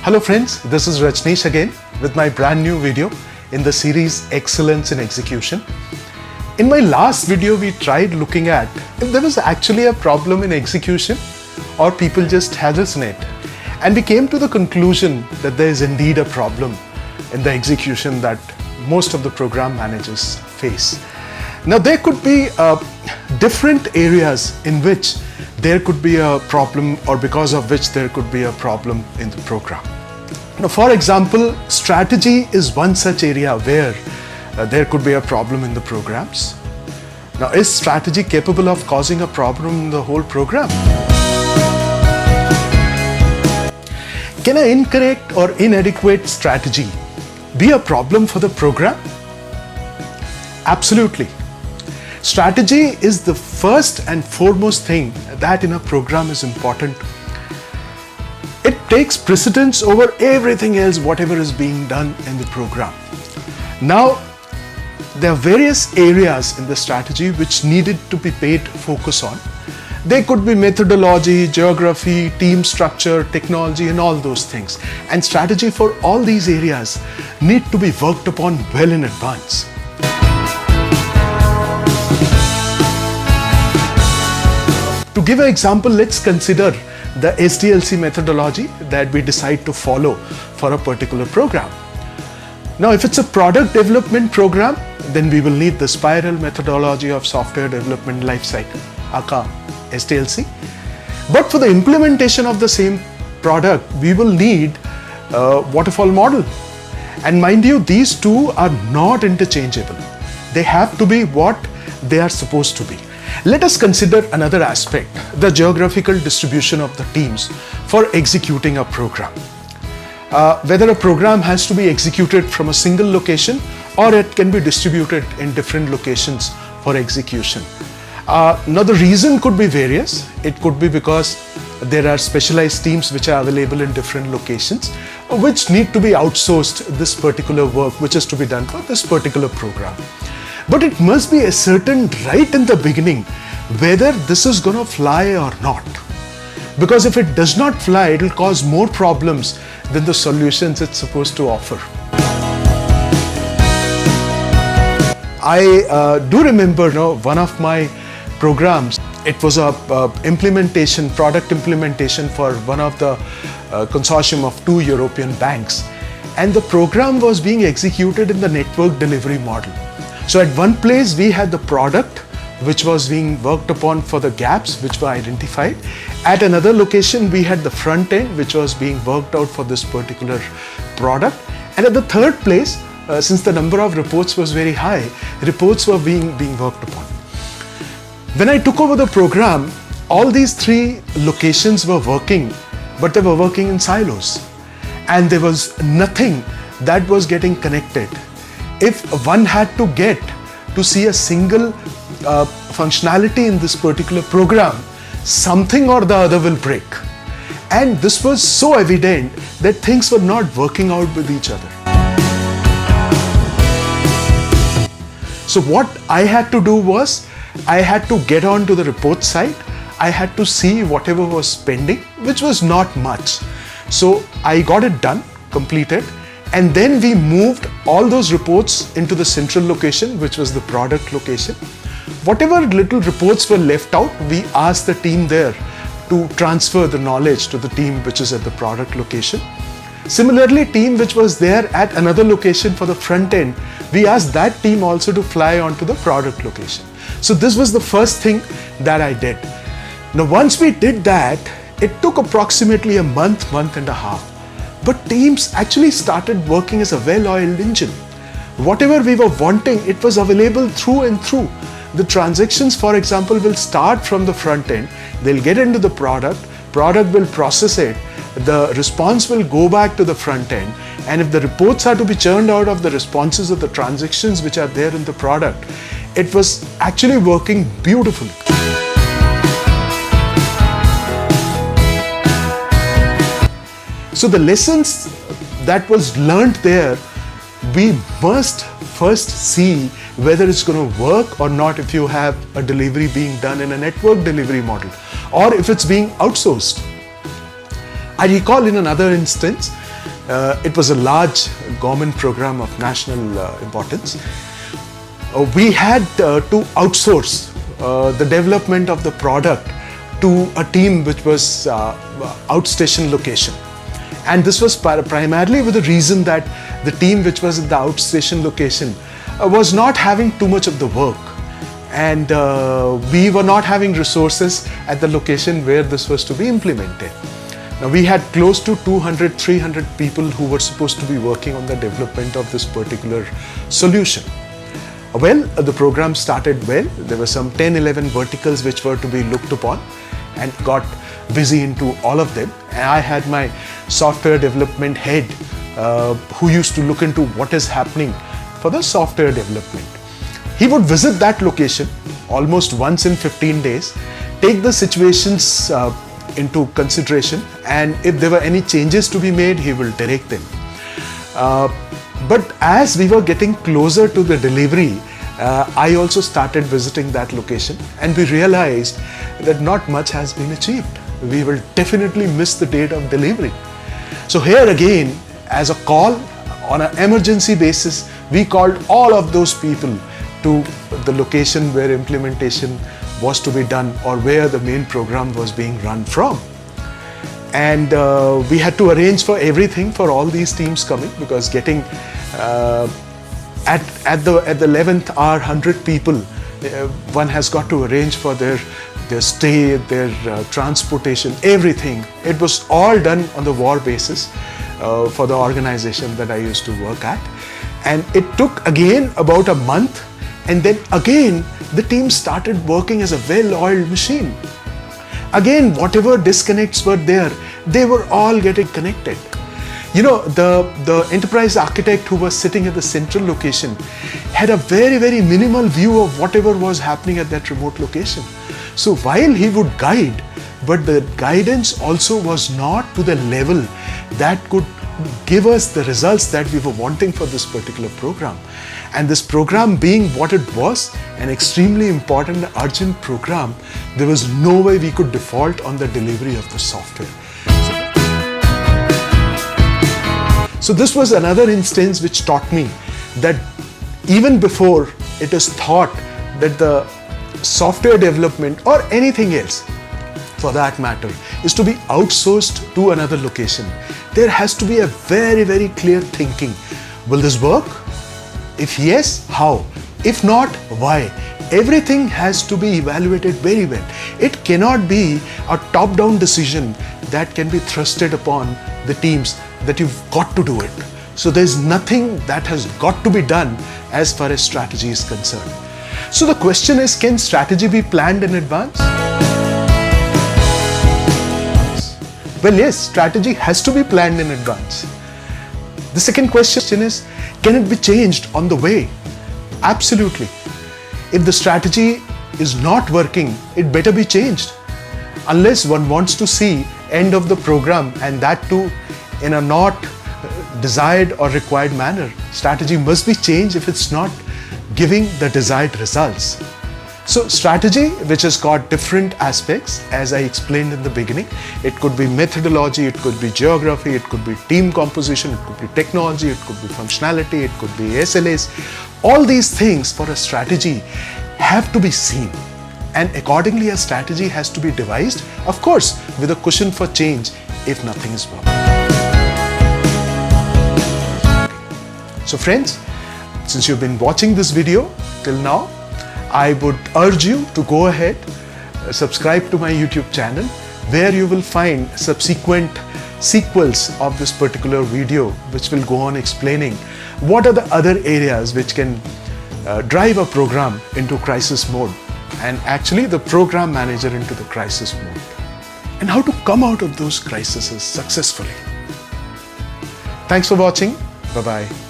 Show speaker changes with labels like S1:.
S1: Hello friends, this is Rajneesh again with my brand new video in the series Excellence in Execution. In my last video, we tried looking at if there was actually a problem in execution or people just hallucinate. And we came to the conclusion that there is indeed a problem in the execution that most of the program managers face. Now there could be different areas in which there could be a problem or because of which there could be a problem in the program. Now for example, strategy is one such area where there could be a problem in the programs. Now is strategy capable of causing a problem in the whole program? Can an incorrect or inadequate strategy be a problem for the program? Absolutely. Strategy is the first and foremost thing that in a program is important. It takes precedence over everything else, whatever is being done in the program. Now, there are various areas in the strategy which needed to be paid focus on. They could be methodology, geography, team structure, technology, and all those things. And strategy for all these areas need to be worked upon well in advance. To give an example, let's consider the SDLC methodology that we decide to follow for a particular program. Now, if it's a product development program, then we will need the spiral methodology of software development lifecycle, aka SDLC. But for the implementation of the same product, we will need a waterfall model. And mind you, these two are not interchangeable. They have to be what they are supposed to be. Let us consider another aspect, the geographical distribution of the teams for executing a program. Whether a program has to be executed from a single location or it can be distributed in different locations for execution. Now the reason could be various. It could be because there are specialized teams which are available in different locations which need to be outsourced this particular work which is to be done for this particular program. But it must be ascertained right in the beginning whether this is going to fly or not. Because if it does not fly, it will cause more problems than the solutions it's supposed to offer. I do remember one of my programs. It was a product implementation for one of the consortium of 2 European banks. And the program was being executed in the network delivery model. So at one place we had the product which was being worked upon for the gaps which were identified. At another location we had the front end which was being worked out for this particular product. And at the third place, since the number of reports was very high, reports were being worked upon. When I took over the program, all these 3 locations were working, but they were working in silos. And there was nothing that was getting connected. If one had to get to see a single functionality in this particular program, something or the other will break. And this was so evident that things were not working out with each other. So what I had to do was, I had to get on to the report side. I had to see whatever was pending, which was not much. So I got it done, completed. And then we moved all those reports into the central location, which was the product location. Whatever little reports were left out, we asked the team there to transfer the knowledge to the team which is at the product location. Similarly, team which was there at another location for the front end, we asked that team also to fly onto the product location. So this was the first thing that I did. Now once we did that, it took approximately a month and a half. But teams actually started working as a well-oiled engine. Whatever we were wanting, it was available through and through. The transactions, for example, will start from the front end. They'll get into the product will process it. The response will go back to the front end. And if the reports are to be churned out of the responses of the transactions which are there in the product, it was actually working beautifully. So the lessons that was learned there, we must first see whether it's going to work or not if you have a delivery being done in a network delivery model or if it's being outsourced. I recall in another instance, It was a large government program of national importance. We had to outsource the development of the product to a team which was outstation location. And this was primarily with the reason that the team which was at the outstation location was not having too much of the work. And we were not having resources at the location where this was to be implemented. Now we had close to 200, 300 people who were supposed to be working on the development of this particular solution. Well, the program started well. There were some 10, 11 verticals which were to be looked upon, and got busy into all of them. And I had my software development head who used to look into what is happening for the software development. He would visit that location almost once in 15 days, take the situations into consideration, and if there were any changes to be made, he will direct them. But as we were getting closer to the delivery, I also started visiting that location, and we realized that not much has been achieved. We will definitely miss the date of delivery. So here again, as a call on an emergency basis, we called all of those people to the location where implementation was to be done, or where the main program was being run from. And we had to arrange for everything for all these teams coming, because getting at the 11th hour 100 people, one has got to arrange for their stay, their transportation, everything. It was all done on the war basis for the organization that I used to work at. And it took again about a month, and then again the team started working as a well-oiled machine. Again, whatever disconnects were there, they were all getting connected. You know, the enterprise architect who was sitting at the central location had a very, very minimal view of whatever was happening at that remote location. So while he would guide, but the guidance also was not to the level that could give us the results that we were wanting for this particular program. And this program being what it was, an extremely important, urgent program, there was no way we could default on the delivery of the software. So this was another instance which taught me that even before it is thought that the software development or anything else for that matter is to be outsourced to another location, there has to be a very, very clear thinking. Will this work? If yes, how? If not, why? Everything has to be evaluated very well. It cannot be a top-down decision that can be thrusted upon the teams that you've got to do it. So there's nothing that has got to be done as far as strategy is concerned. So the question is, can strategy be planned in advance? Well, yes, strategy has to be planned in advance. The second question is, can it be changed on the way? Absolutely. If the strategy is not working, it better be changed. Unless one wants to see end of the program, and that too in a not desired or required manner. Strategy must be changed if it's not giving the desired results. So strategy, which has got different aspects, as I explained in the beginning, it could be methodology, it could be geography, it could be team composition, it could be technology, it could be functionality, it could be SLAs. All these things for a strategy have to be seen, and accordingly a strategy has to be devised, of course, with a cushion for change if nothing is working. So friends, since you've been watching this video till now, I would urge you to go ahead, subscribe to my YouTube channel, where you will find subsequent sequels of this particular video, which will go on explaining what are the other areas which can drive a program into crisis mode, and actually the program manager into the crisis mode, and how to come out of those crises successfully. Thanks for watching. Bye-bye.